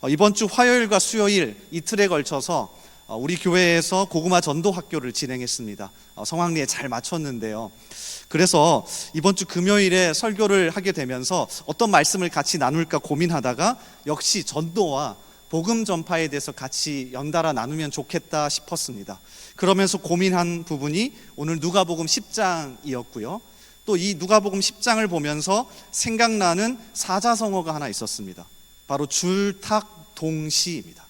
이번 주 화요일과 수요일 이틀에 걸쳐서 우리 교회에서 고구마 전도 학교를 진행했습니다. 성황리에 잘 마쳤는데요. 그래서 이번 주 금요일에 설교를 하게 되면서 어떤 말씀을 같이 나눌까 고민하다가 역시 전도와 복음 전파에 대해서 같이 연달아 나누면 좋겠다 싶었습니다. 그러면서 고민한 부분이 오늘 누가복음 10장이었고요. 또 이 누가복음 10장을 보면서 생각나는 사자성어가 하나 있었습니다. 바로 줄탁동시입니다.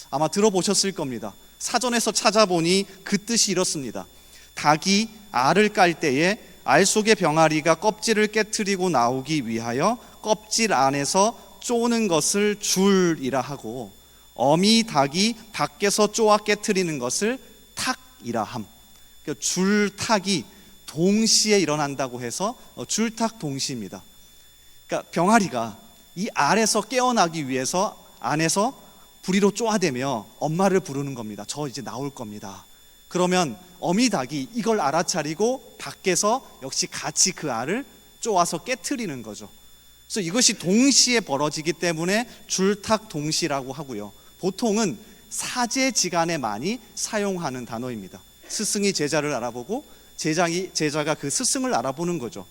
아마 들어보셨을 겁니다. 사전에서 찾아보니 그 뜻이 이렇습니다. 닭이 알을 깔 때에 알 속의 병아리가 껍질을 깨트리고 나오기 위하여 껍질 안에서 쪼는 것을 줄이라 하고, 어미 닭이 밖에서 쪼아 깨트리는 것을 탁이라 함. 그러니까 줄탁이 동시에 일어난다고 해서 줄탁동시입니다. 그러니까 병아리가 이 알에서 깨어나기 위해서 안에서 부리로 쪼아대며 엄마를 부르는 겁니다. 저 이제 나올 겁니다. 그러면 어미 닭이 이걸 알아차리고 밖에서 역시 같이 그 알을 쪼아서 깨트리는 거죠. 그래서 이것이 동시에 벌어지기 때문에 줄탁동시라고 하고요. 보통은 사제지간에 많이 사용하는 단어입니다. 스승이 제자를 알아보고 제자가 그 스승을 알아보는 거죠.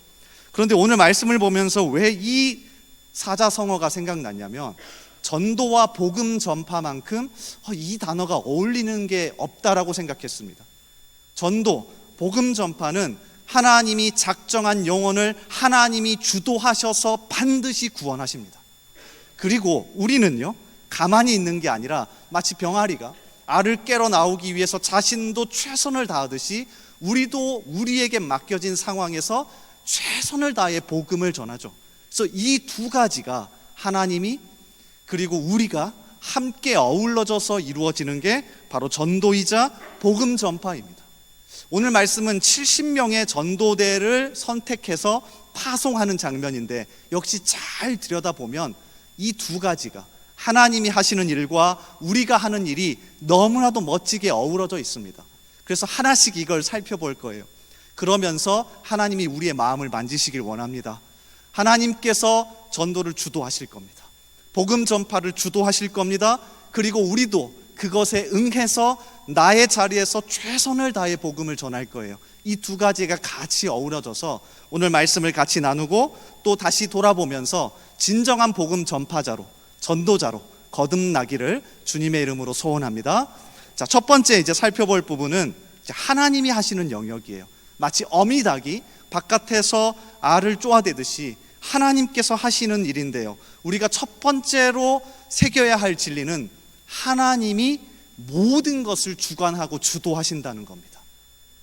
그런데 오늘 말씀을 보면서 왜 이 사자성어가 생각났냐면, 전도와 복음 전파만큼 이 단어가 어울리는 게 없다라고 생각했습니다. 전도, 복음 전파는 하나님이 작정한 영혼을 하나님이 주도하셔서 반드시 구원하십니다. 그리고 우리는요, 가만히 있는 게 아니라 마치 병아리가 알을 깨러 나오기 위해서 자신도 최선을 다하듯이 우리도 우리에게 맡겨진 상황에서 최선을 다해 복음을 전하죠. 그래서 이 두 가지가 하나님이 그리고 우리가 함께 어우러져서 이루어지는 게 바로 전도이자 복음 전파입니다. 오늘 말씀은 70명의 전도대를 선택해서 파송하는 장면인데, 역시 잘 들여다보면 이 두 가지가 하나님이 하시는 일과 우리가 하는 일이 너무나도 멋지게 어우러져 있습니다. 그래서 하나씩 이걸 살펴볼 거예요. 그러면서 하나님이 우리의 마음을 만지시길 원합니다. 하나님께서 전도를 주도하실 겁니다. 복음 전파를 주도하실 겁니다. 그리고 우리도 그것에 응해서 나의 자리에서 최선을 다해 복음을 전할 거예요. 이 두 가지가 같이 어우러져서 오늘 말씀을 같이 나누고 또 다시 돌아보면서 진정한 복음 전파자로, 전도자로 거듭나기를 주님의 이름으로 소원합니다. 자, 첫 번째 이제 살펴볼 부분은 하나님이 하시는 영역이에요. 마치 어미 닭이 바깥에서 알을 쪼아대듯이 하나님께서 하시는 일인데요, 우리가 첫 번째로 새겨야 할 진리는 하나님이 모든 것을 주관하고 주도하신다는 겁니다.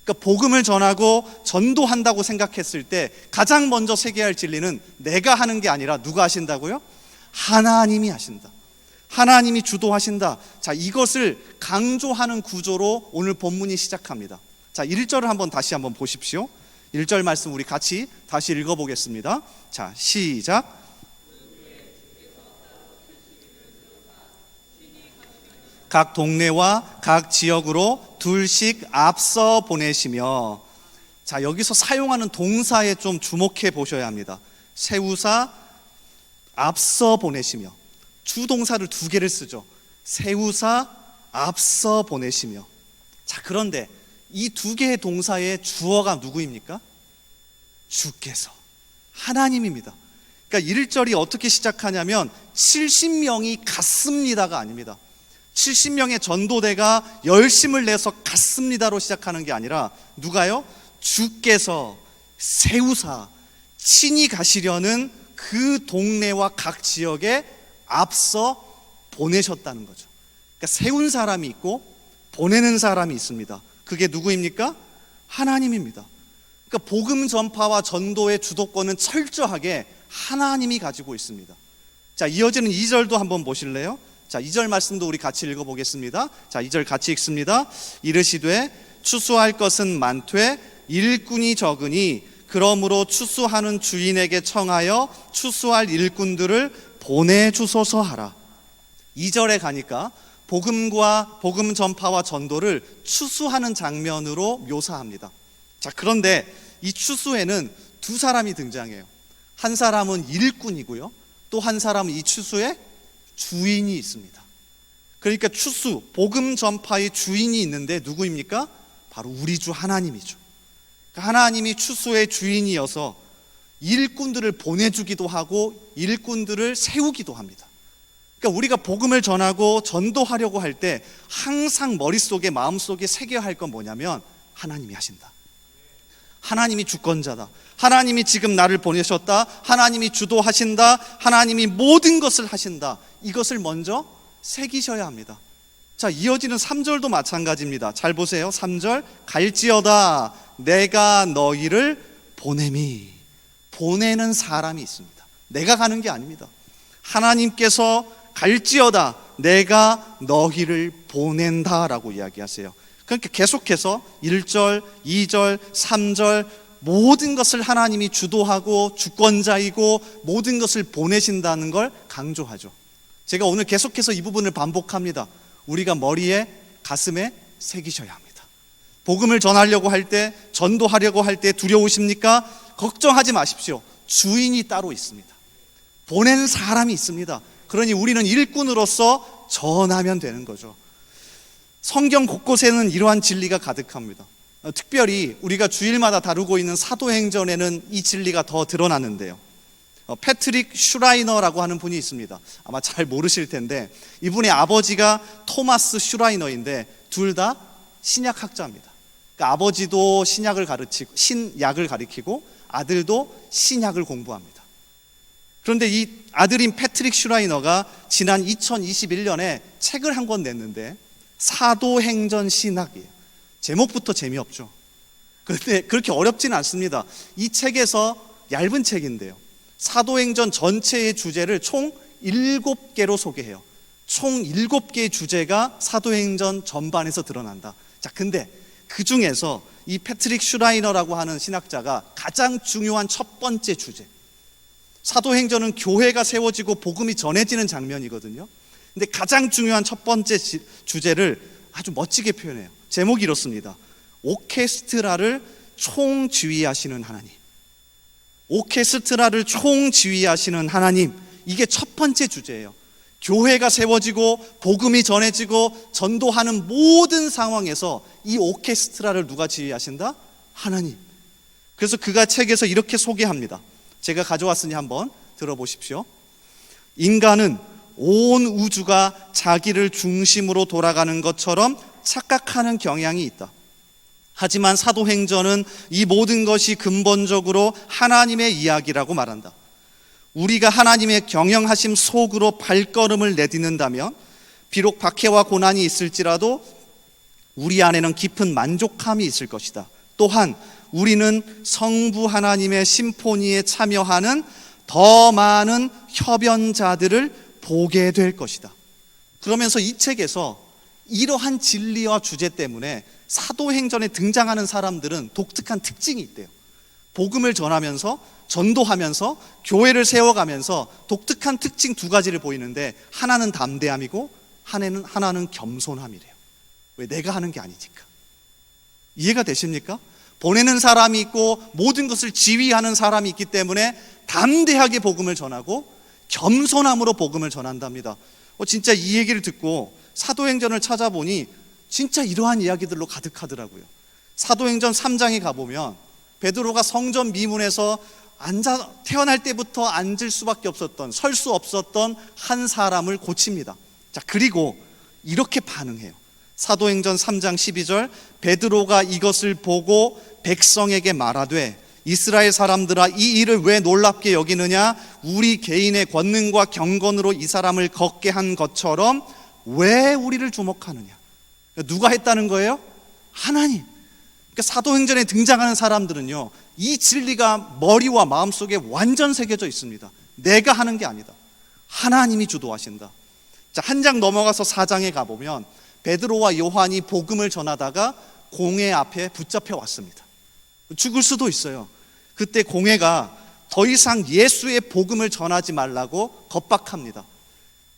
그러니까 복음을 전하고 전도한다고 생각했을 때 가장 먼저 새겨야 할 진리는 내가 하는 게 아니라 누가 하신다고요? 하나님이 하신다. 하나님이 주도하신다. 자, 이것을 강조하는 구조로 오늘 본문이 시작합니다. 자, 1절을 다시 한번 보십시오. 1절 말씀 우리 같이 다시 읽어보겠습니다. 자, 시작. 각 동네와 각 지역으로 둘씩 앞서 보내시며. 자, 여기서 사용하는 동사에 좀 주목해 보셔야 합니다. 세우사, 앞서 보내시며. 주동사를 두 개를 쓰죠. 세우사, 앞서 보내시며. 자, 그런데 이 두 개의 동사의 주어가 누구입니까? 주께서, 하나님입니다. 그러니까 1절이 어떻게 시작하냐면 70명이 갔습니다가 아닙니다. 70명의 전도대가 열심을 내서 갔습니다로 시작하는 게 아니라 누가요? 주께서 세우사 친히 가시려는 그 동네와 각 지역에 앞서 보내셨다는 거죠. 그러니까 세운 사람이 있고 보내는 사람이 있습니다. 그게 누구입니까? 하나님입니다. 그러니까 복음 전파와 전도의 주도권은 철저하게 하나님이 가지고 있습니다. 자, 이어지는 2절도 한번 보실래요? 자, 2절 말씀도 우리 같이 읽어보겠습니다. 자, 2절 같이 읽습니다. 이르시되 추수할 것은 많되 일꾼이 적으니 그러므로 추수하는 주인에게 청하여 추수할 일꾼들을 보내주소서 하라. 2절에 가니까 복음 전파와 전도를 추수하는 장면으로 묘사합니다. 자, 그런데 이 추수에는 두 사람이 등장해요. 한 사람은 일꾼이고요, 또 한 사람은 이 추수의 주인이 있습니다. 그러니까 추수, 복음 전파의 주인이 있는데 누구입니까? 바로 우리 주 하나님이죠. 하나님이 추수의 주인이어서 일꾼들을 보내주기도 하고 일꾼들을 세우기도 합니다. 그러니까 우리가 복음을 전하고 전도하려고 할 때 항상 머릿속에 마음속에 새겨야 할 건 뭐냐면 하나님이 하신다. 하나님이 주권자다. 하나님이 지금 나를 보내셨다. 하나님이 주도하신다. 하나님이 모든 것을 하신다. 이것을 먼저 새기셔야 합니다. 자, 이어지는 3절도 마찬가지입니다. 잘 보세요. 3절, 갈지어다 내가 너희를 보냄이. 보내는 사람이 있습니다. 내가 가는 게 아닙니다. 하나님께서 갈지어다 내가 너희를 보낸다라고 이야기하세요. 그러니까 계속해서 1절, 2절, 3절 모든 것을 하나님이 주도하고 주권자이고 모든 것을 보내신다는 걸 강조하죠. 제가 오늘 계속해서 이 부분을 반복합니다. 우리가 머리에 가슴에 새기셔야 합니다. 복음을 전하려고 할 때, 전도하려고 할 때 두려우십니까? 걱정하지 마십시오. 주인이 따로 있습니다. 보낸 사람이 있습니다. 그러니 우리는 일꾼으로서 전하면 되는 거죠. 성경 곳곳에는 이러한 진리가 가득합니다. 특별히 우리가 주일마다 다루고 있는 사도행전에는 이 진리가 더 드러나는데요. 패트릭 슈라이너라고 하는 분이 있습니다. 아마 잘 모르실 텐데 이분의 아버지가 토마스 슈라이너인데 둘 다 신약학자입니다. 그러니까 아버지도 신약을 가르치고 아들도 신약을 공부합니다. 그런데 이 아들인 패트릭 슈라이너가 지난 2021년에 책을 한 권 냈는데 사도행전 신학이에요. 제목부터 재미없죠. 그런데 그렇게 어렵지는 않습니다. 이 책에서 얇은 책인데요, 사도행전 전체의 주제를 총 7개로 소개해요. 총 7개의 주제가 사도행전 전반에서 드러난다. 자, 근데 그 중에서 이 패트릭 슈라이너라고 하는 신학자가 가장 중요한 첫 번째 주제, 사도행전은 교회가 세워지고 복음이 전해지는 장면이거든요. 근데 가장 중요한 첫 번째 주제를 아주 멋지게 표현해요. 제목이 이렇습니다. 오케스트라를 총지휘하시는 하나님. 오케스트라를 총지휘하시는 하나님. 이게 첫 번째 주제예요. 교회가 세워지고 복음이 전해지고 전도하는 모든 상황에서 이 오케스트라를 누가 지휘하신다? 하나님. 그래서 그가 책에서 이렇게 소개합니다. 제가 가져왔으니 한번 들어보십시오. 인간은 온 우주가 자기를 중심으로 돌아가는 것처럼 착각하는 경향이 있다. 하지만 사도행전은 이 모든 것이 근본적으로 하나님의 이야기라고 말한다. 우리가 하나님의 경영하심 속으로 발걸음을 내딛는다면 비록 박해와 고난이 있을지라도 우리 안에는 깊은 만족함이 있을 것이다. 또한 우리는 성부 하나님의 심포니에 참여하는 더 많은 협연자들을 보게 될 것이다. 그러면서 이 책에서 이러한 진리와 주제 때문에 사도행전에 등장하는 사람들은 독특한 특징이 있대요. 복음을 전하면서 전도하면서 교회를 세워가면서 독특한 특징 두 가지를 보이는데 하나는 담대함이고 하나는 겸손함이래요. 왜? 내가 하는 게 아니니까. 이해가 되십니까? 보내는 사람이 있고 모든 것을 지휘하는 사람이 있기 때문에 담대하게 복음을 전하고 겸손함으로 복음을 전한답니다. 진짜 이 얘기를 듣고 사도행전을 찾아보니 진짜 이러한 이야기들로 가득하더라고요. 사도행전 3장에 가보면 베드로가 성전 미문에서 태어날 때부터 앉을 수밖에 없었던, 설 수 없었던 한 사람을 고칩니다. 자, 그리고 이렇게 반응해요. 사도행전 3장 12절, 베드로가 이것을 보고 백성에게 말하되 이스라엘 사람들아, 이 일을 왜 놀랍게 여기느냐? 우리 개인의 권능과 경건으로 이 사람을 걷게 한 것처럼 왜 우리를 주목하느냐? 누가 했다는 거예요? 하나님. 그러니까 사도행전에 등장하는 사람들은요, 이 진리가 머리와 마음속에 완전 새겨져 있습니다. 내가 하는 게 아니다. 하나님이 주도하신다. 자, 한 장 넘어가서 4장에 가보면 베드로와 요한이 복음을 전하다가 공회 앞에 붙잡혀 왔습니다. 죽을 수도 있어요. 그때 공회가 더 이상 예수의 복음을 전하지 말라고 겁박합니다.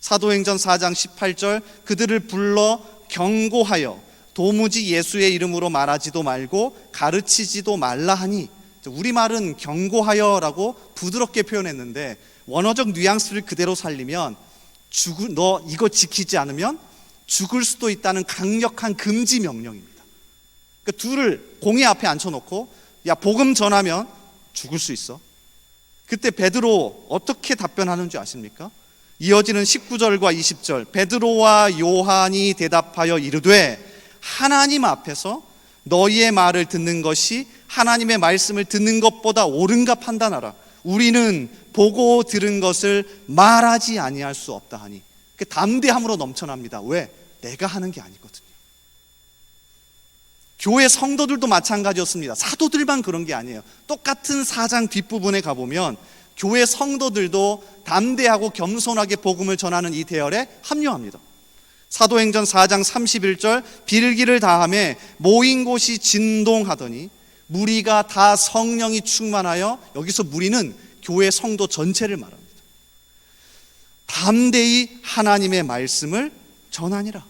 사도행전 4장 18절, 그들을 불러 경고하여 도무지 예수의 이름으로 말하지도 말고 가르치지도 말라 하니, 우리말은 경고하여라고 부드럽게 표현했는데 원어적 뉘앙스를 그대로 살리면 너 이거 지키지 않으면 죽을 수도 있다는 강력한 금지 명령입니다. 그러니까 둘을 공의 앞에 앉혀놓고 야, 복음 전하면 죽을 수 있어. 그때 베드로 어떻게 답변하는 줄 아십니까? 이어지는 19절과 20절, 베드로와 요한이 대답하여 이르되 하나님 앞에서 너희의 말을 듣는 것이 하나님의 말씀을 듣는 것보다 옳은가 판단하라. 우리는 보고 들은 것을 말하지 아니할 수 없다 하니. 그 담대함으로 넘쳐납니다. 왜? 내가 하는 게 아니거든요. 교회 성도들도 마찬가지였습니다. 사도들만 그런 게 아니에요. 똑같은 4장 뒷부분에 가보면 교회 성도들도 담대하고 겸손하게 복음을 전하는 이 대열에 합류합니다. 사도행전 4장 31절, 빌기를 다하매 모인 곳이 진동하더니 무리가 다 성령이 충만하여, 여기서 무리는 교회 성도 전체를 말합니다. 담대히 하나님의 말씀을 전하니라.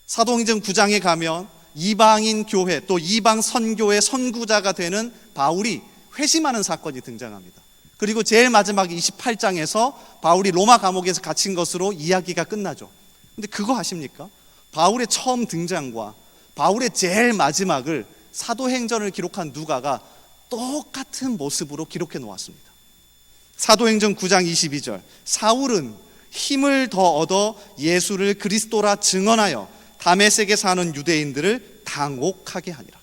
사도행전 9장에 가면 이방인 교회 또 이방 선교의 선구자가 되는 바울이 회심하는 사건이 등장합니다. 그리고 제일 마지막 28장에서 바울이 로마 감옥에서 갇힌 것으로 이야기가 끝나죠. 근데 그거 아십니까? 바울의 처음 등장과 바울의 제일 마지막을 사도행전을 기록한 누가가 똑같은 모습으로 기록해 놓았습니다. 사도행전 9장 22절, 사울은 힘을 더 얻어 예수를 그리스도라 증언하여 다메섹에 사는 유대인들을 당혹하게 하니라.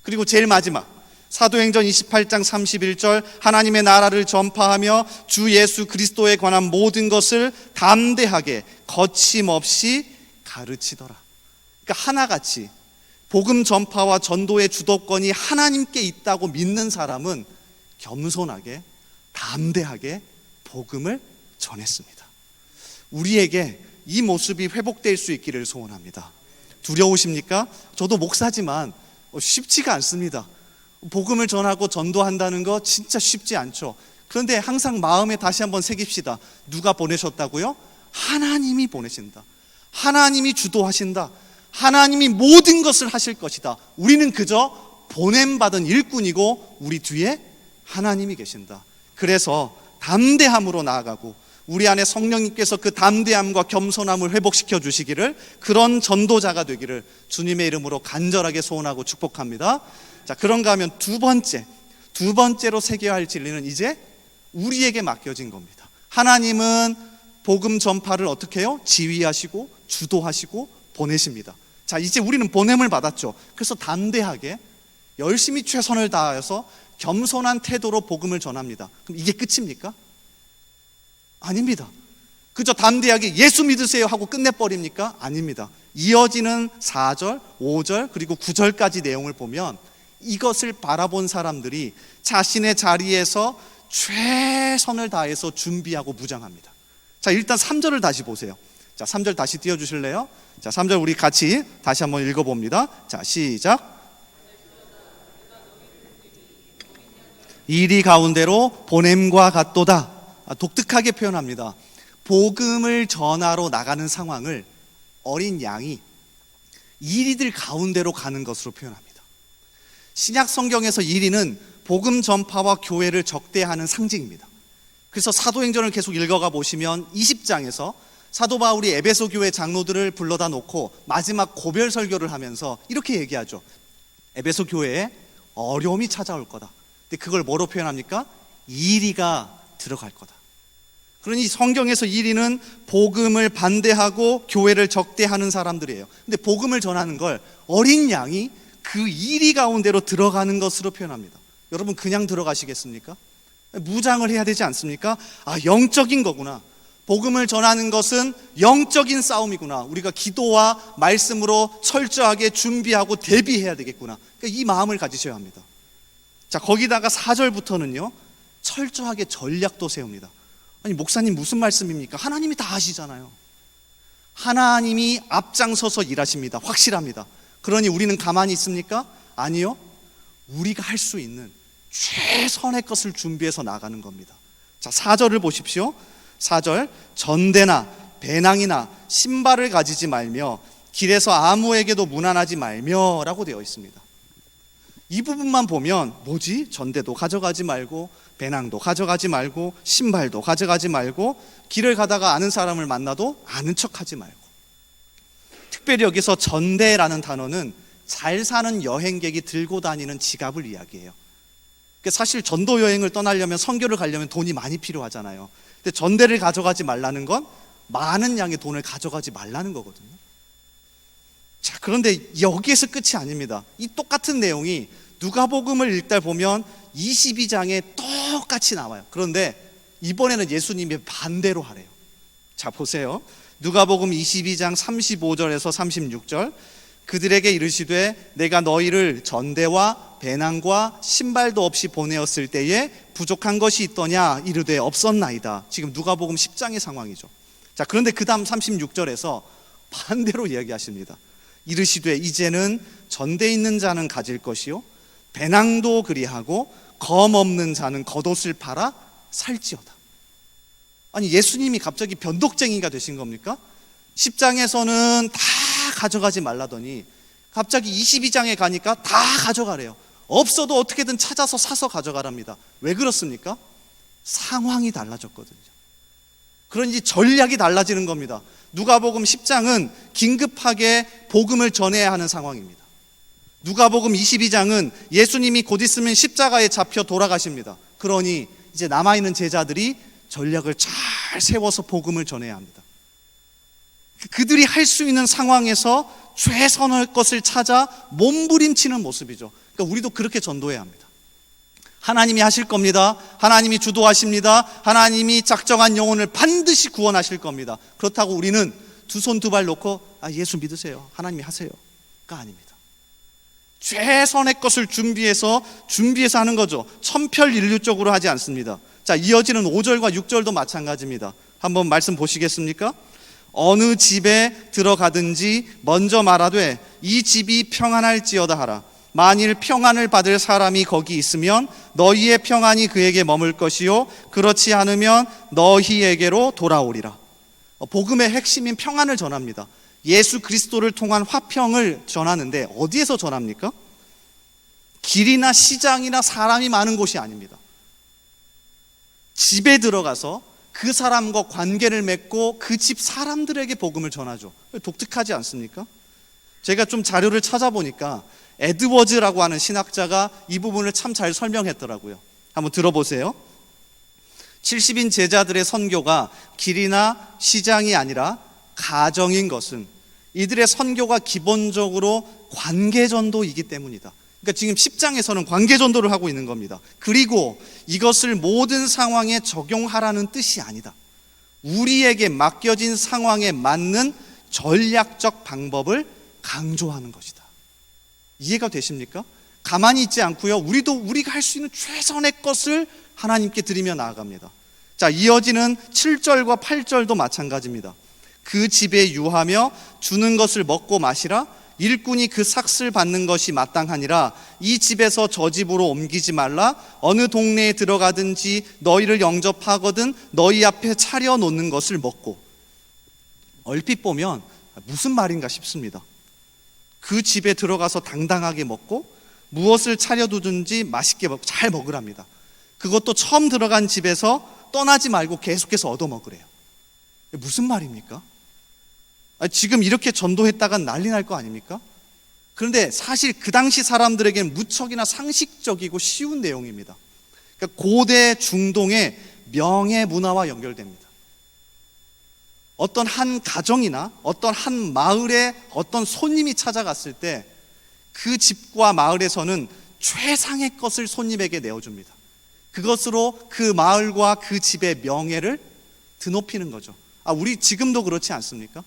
그리고 제일 마지막 사도행전 28장 31절, 하나님의 나라를 전파하며 주 예수 그리스도에 관한 모든 것을 담대하게 거침없이 가르치더라. 그러니까 하나같이 복음 전파와 전도의 주도권이 하나님께 있다고 믿는 사람은 겸손하게 담대하게 복음을 전했습니다. 우리에게 이 모습이 회복될 수 있기를 소원합니다. 두려우십니까? 저도 목사지만 쉽지가 않습니다. 복음을 전하고 전도한다는 거 진짜 쉽지 않죠. 그런데 항상 마음에 다시 한번 새깁시다. 누가 보내셨다고요? 하나님이 보내신다. 하나님이 주도하신다. 하나님이 모든 것을 하실 것이다. 우리는 그저 보냄받은 일꾼이고 우리 뒤에 하나님이 계신다. 그래서 담대함으로 나아가고 우리 안에 성령님께서 그 담대함과 겸손함을 회복시켜 주시기를, 그런 전도자가 되기를 주님의 이름으로 간절하게 소원하고 축복합니다. 자, 그런가 하면 두 번째로 새겨야 할 진리는 이제 우리에게 맡겨진 겁니다. 하나님은 복음 전파를 어떻게 해요? 지휘하시고 주도하시고 보내십니다. 자, 이제 우리는 보냄을 받았죠. 그래서 담대하게 열심히 최선을 다해서 겸손한 태도로 복음을 전합니다. 그럼 이게 끝입니까? 아닙니다. 그저 담대하게 예수 믿으세요 하고 끝내버립니까? 아닙니다. 이어지는 4절, 5절 그리고 9절까지 내용을 보면 이것을 바라본 사람들이 자신의 자리에서 최선을 다해서 준비하고 무장합니다. 자, 일단 3절을 다시 보세요. 자, 3절 다시 띄워주실래요? 자, 3절 우리 같이 다시 한번 읽어봅니다. 자, 시작. 이리 가운데로 보냄과 같도다. 독특하게 표현합니다. 복음을 전하러 나가는 상황을 어린 양이 이리들 가운데로 가는 것으로 표현합니다. 신약 성경에서 이리는 복음 전파와 교회를 적대하는 상징입니다. 그래서 사도행전을 계속 읽어가 보시면 20장에서 사도 바울이 에베소 교회 장로들을 불러다 놓고 마지막 고별 설교를 하면서 이렇게 얘기하죠. 에베소 교회에 어려움이 찾아올 거다. 근데 그걸 뭐로 표현합니까? 이리가 들어갈 거다. 그러니 성경에서 이리는 복음을 반대하고 교회를 적대하는 사람들이에요. 근데 복음을 전하는 걸 어린 양이 그 이리 가운데로 들어가는 것으로 표현합니다. 여러분, 그냥 들어가시겠습니까? 무장을 해야 되지 않습니까? 아, 영적인 거구나. 복음을 전하는 것은 영적인 싸움이구나. 우리가 기도와 말씀으로 철저하게 준비하고 대비해야 되겠구나. 그러니까 이 마음을 가지셔야 합니다. 자, 거기다가 4절부터는요 철저하게 전략도 세웁니다. 아니, 목사님 무슨 말씀입니까? 하나님이 다 하시잖아요. 하나님이 앞장서서 일하십니다. 확실합니다. 그러니 우리는 가만히 있습니까? 아니요. 우리가 할 수 있는 최선의 것을 준비해서 나가는 겁니다. 자, 4절을 보십시오. 4절, 전대나 배낭이나 신발을 가지지 말며 길에서 아무에게도 문안하지 말며 라고 되어 있습니다. 이 부분만 보면 뭐지? 전대도 가져가지 말고 배낭도 가져가지 말고 신발도 가져가지 말고 길을 가다가 아는 사람을 만나도 아는 척하지 말고. 특별히 여기서 전대라는 단어는 잘 사는 여행객이 들고 다니는 지갑을 이야기해요. 사실 전도 여행을 떠나려면, 선교를 가려면 돈이 많이 필요하잖아요. 근데 전대를 가져가지 말라는 건 많은 양의 돈을 가져가지 말라는 거거든요. 자, 그런데 여기에서 끝이 아닙니다. 이 똑같은 내용이 누가복음을 읽다 보면 22장에 똑같이 나와요. 그런데 이번에는 예수님이 반대로 하래요. 자, 보세요. 누가복음 22장 35절에서 36절. 그들에게 이르시되 내가 너희를 전대와 배낭과 신발도 없이 보내었을 때에 부족한 것이 있더냐 이르되 없었나이다. 지금 누가복음 10장의 상황이죠. 자, 그런데 그 다음 36절에서 반대로 이야기하십니다. 이르시되 이제는 전대 있는 자는 가질 것이요 배낭도 그리하고 검 없는 자는 겉옷을 팔아 살지어다. 아니, 예수님이 갑자기 변덕쟁이가 되신 겁니까? 10장에서는 다 가져가지 말라더니 갑자기 22장에 가니까 다 가져가래요. 없어도 어떻게든 찾아서 사서 가져가랍니다. 왜 그렇습니까? 상황이 달라졌거든요. 그러니 전략이 달라지는 겁니다. 누가복음 10장은 긴급하게 복음을 전해야 하는 상황입니다. 누가복음 22장은 예수님이 곧 있으면 십자가에 잡혀 돌아가십니다. 그러니 이제 남아있는 제자들이 전략을 잘 세워서 복음을 전해야 합니다. 그들이 할 수 있는 상황에서 최선의 것을 찾아 몸부림치는 모습이죠. 그러니까 우리도 그렇게 전도해야 합니다. 하나님이 하실 겁니다. 하나님이 주도하십니다. 하나님이 작정한 영혼을 반드시 구원하실 겁니다. 그렇다고 우리는 두 손 두 발 놓고 예수 믿으세요, 하나님이 하세요가 아닙니다. 최선의 것을 준비해서 하는 거죠. 천편일률적으로 하지 않습니다. 자, 이어지는 5절과 6절도 마찬가지입니다. 한번 말씀 보시겠습니까? 어느 집에 들어가든지 먼저 말하되 이 집이 평안할지어다 하라. 만일 평안을 받을 사람이 거기 있으면 너희의 평안이 그에게 머물 것이요 그렇지 않으면 너희에게로 돌아오리라. 복음의 핵심인 평안을 전합니다. 예수 그리스도를 통한 화평을 전하는데 어디에서 전합니까? 길이나 시장이나 사람이 많은 곳이 아닙니다. 집에 들어가서 그 사람과 관계를 맺고 그 집 사람들에게 복음을 전하죠. 독특하지 않습니까? 제가 좀 자료를 찾아보니까 에드워즈라고 하는 신학자가 이 부분을 참 잘 설명했더라고요. 한번 들어보세요. 70인 제자들의 선교가 길이나 시장이 아니라 가정인 것은 이들의 선교가 기본적으로 관계전도이기 때문이다. 그러니까 지금 10장에서는 관계전도를 하고 있는 겁니다. 그리고 이것을 모든 상황에 적용하라는 뜻이 아니다. 우리에게 맡겨진 상황에 맞는 전략적 방법을 강조하는 것이다. 이해가 되십니까? 가만히 있지 않고요, 우리가 할 수 있는 최선의 것을 하나님께 드리며 나아갑니다. 자, 이어지는 7절과 8절도 마찬가지입니다. 그 집에 유하며 주는 것을 먹고 마시라. 일꾼이 그 삭슬 받는 것이 마땅하니라. 이 집에서 저 집으로 옮기지 말라. 어느 동네에 들어가든지 너희를 영접하거든 너희 앞에 차려 놓는 것을 먹고. 얼핏 보면 무슨 말인가 싶습니다. 그 집에 들어가서 당당하게 먹고 무엇을 차려두든지 맛있게 잘 먹으랍니다. 그것도 처음 들어간 집에서 떠나지 말고 계속해서 얻어먹으래요. 무슨 말입니까? 지금 이렇게 전도했다간 난리 날 거 아닙니까? 그런데 사실 그 당시 사람들에게는 무척이나 상식적이고 쉬운 내용입니다. 그러니까 고대 중동의 명예 문화와 연결됩니다. 어떤 한 가정이나 어떤 한 마을에 어떤 손님이 찾아갔을 때 그 집과 마을에서는 최상의 것을 손님에게 내어줍니다. 그것으로 그 마을과 그 집의 명예를 드높이는 거죠. 우리 지금도 그렇지 않습니까?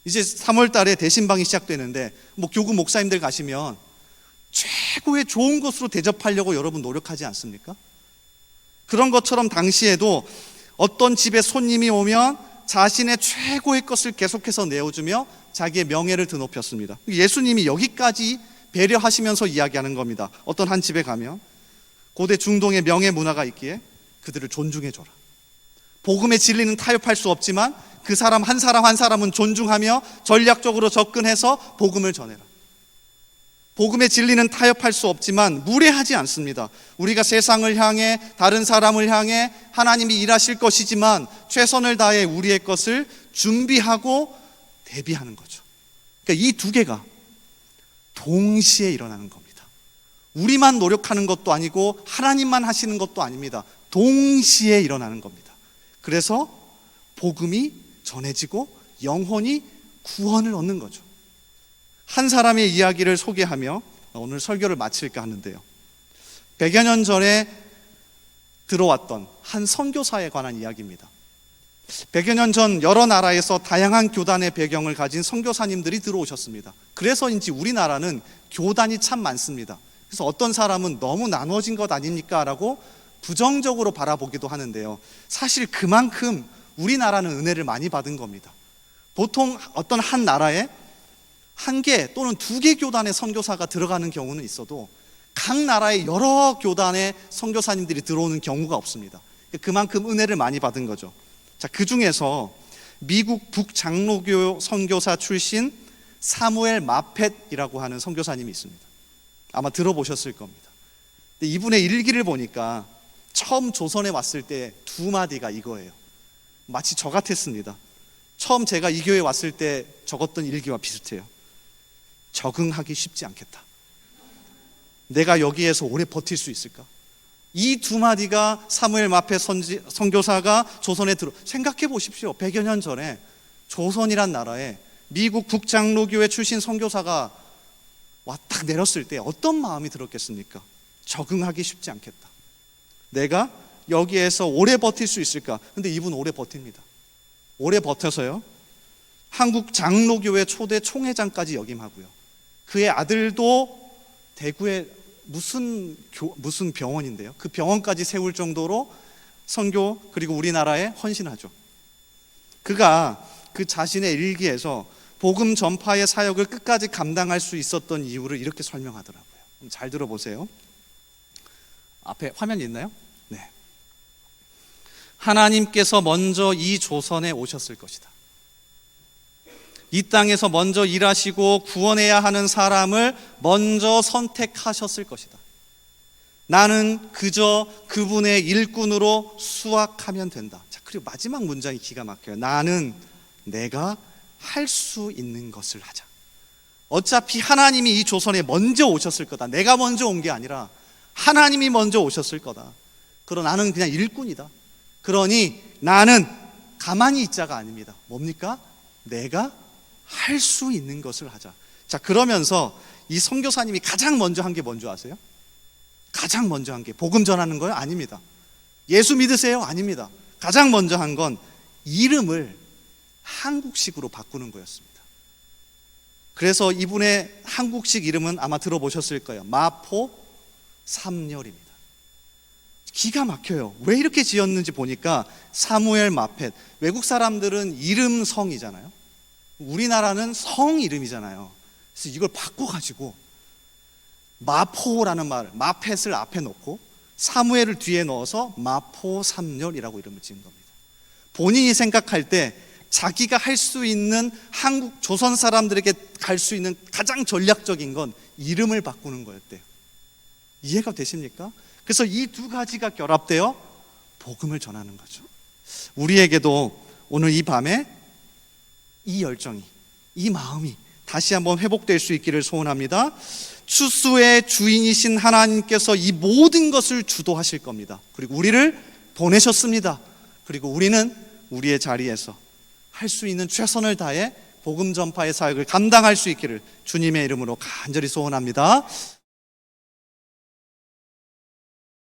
이제 3월 달에 대신방이 시작되는데 교구 목사님들 가시면 최고의 좋은 곳으로 대접하려고 여러분 노력하지 않습니까? 그런 것처럼 당시에도 어떤 집에 손님이 오면 자신의 최고의 것을 계속해서 내어주며 자기의 명예를 드높였습니다. 예수님이 여기까지 배려하시면서 이야기하는 겁니다. 어떤 한 집에 가면 고대 중동의 명예 문화가 있기에 그들을 존중해줘라. 복음의 진리는 타협할 수 없지만 그 사람 한 사람은 존중하며 전략적으로 접근해서 복음을 전해라. 복음의 진리는 타협할 수 없지만 무례하지 않습니다. 우리가 세상을 향해, 다른 사람을 향해 하나님이 일하실 것이지만 최선을 다해 우리의 것을 준비하고 대비하는 거죠. 그러니까 이 두 개가 동시에 일어나는 겁니다. 우리만 노력하는 것도 아니고 하나님만 하시는 것도 아닙니다. 동시에 일어나는 겁니다. 그래서 복음이 전해지고 영혼이 구원을 얻는 거죠. 한 사람의 이야기를 소개하며 오늘 설교를 마칠까 하는데요. 100여 년 전에 들어왔던 한 선교사에 관한 이야기입니다. 100여 년 전 여러 나라에서 다양한 교단의 배경을 가진 선교사님들이 들어오셨습니다. 그래서인지 우리나라는 교단이 참 많습니다. 그래서 어떤 사람은 너무 나눠진 것 아닙니까? 라고 부정적으로 바라보기도 하는데요. 사실 그만큼 우리나라는 은혜를 많이 받은 겁니다. 보통 어떤 한 나라에 한 개 또는 두 개 교단의 선교사가 들어가는 경우는 있어도 각 나라의 여러 교단의 선교사님들이 들어오는 경우가 없습니다. 그만큼 은혜를 많이 받은 거죠. 자, 그 중에서 미국 북장로교 선교사 출신 사무엘 마펫이라고 하는 선교사님이 있습니다. 아마 들어보셨을 겁니다. 근데 이분의 일기를 보니까 처음 조선에 왔을 때 두 마디가 이거예요. 마치 저 같았습니다. 처음 제가 이 교회에 왔을 때 적었던 일기와 비슷해요. 적응하기 쉽지 않겠다. 내가 여기에서 오래 버틸 수 있을까? 이 두 마디가 사무엘 마펫 선교사가 조선에 생각해 보십시오. 100여 년 전에 조선이란 나라에 미국 북장로교회 출신 선교사가 딱 내렸을 때 어떤 마음이 들었겠습니까? 적응하기 쉽지 않겠다. 내가 여기에서 오래 버틸 수 있을까? 근데 이분 오래 버팁니다. 오래 버텨서요, 한국 장로교회 초대 총회장까지 역임하고요. 그의 아들도 대구에 무슨 병원인데요, 그 병원까지 세울 정도로 선교 그리고 우리나라에 헌신하죠. 그가 그 자신의 일기에서 복음 전파의 사역을 끝까지 감당할 수 있었던 이유를 이렇게 설명하더라고요. 잘 들어보세요. 앞에 화면 있나요? 네. 하나님께서 먼저 이 조선에 오셨을 것이다. 이 땅에서 먼저 일하시고 구원해야 하는 사람을 먼저 선택하셨을 것이다. 나는 그저 그분의 일꾼으로 수확하면 된다. 자, 그리고 마지막 문장이 기가 막혀요. 나는 내가 할 수 있는 것을 하자. 어차피 하나님이 이 조선에 먼저 오셨을 거다. 내가 먼저 온 게 아니라 하나님이 먼저 오셨을 거다. 그러나 나는 그냥 일꾼이다. 그러니 나는 가만히 있자가 아닙니다. 뭡니까? 내가 할 수 있는 것을 하자. 자, 그러면서 이 선교사님이 가장 먼저 한 게 뭔지 아세요? 가장 먼저 한 게 복음 전하는 거예요? 아닙니다. 예수 믿으세요? 아닙니다. 가장 먼저 한 건 이름을 한국식으로 바꾸는 거였습니다. 그래서 이분의 한국식 이름은 아마 들어보셨을 거예요. 마포 삼열입니다. 기가 막혀요. 왜 이렇게 지었는지 보니까 사무엘 마펫, 외국 사람들은 이름 성이잖아요. 우리나라는 성 이름이잖아요. 그래서 이걸 바꿔가지고 마포라는 말, 마펫을 앞에 놓고 사무엘을 뒤에 넣어서 마포 삼열이라고 이름을 지은 겁니다. 본인이 생각할 때 자기가 할 수 있는 한국 조선 사람들에게 갈 수 있는 가장 전략적인 건 이름을 바꾸는 거였대요. 이해가 되십니까? 그래서 이 두 가지가 결합되어 복음을 전하는 거죠. 우리에게도 오늘 이 밤에 이 열정이, 이 마음이 다시 한번 회복될 수 있기를 소원합니다. 추수의 주인이신 하나님께서 이 모든 것을 주도하실 겁니다. 그리고 우리를 보내셨습니다. 그리고 우리는 우리의 자리에서 할 수 있는 최선을 다해 복음 전파의 사역을 감당할 수 있기를 주님의 이름으로 간절히 소원합니다.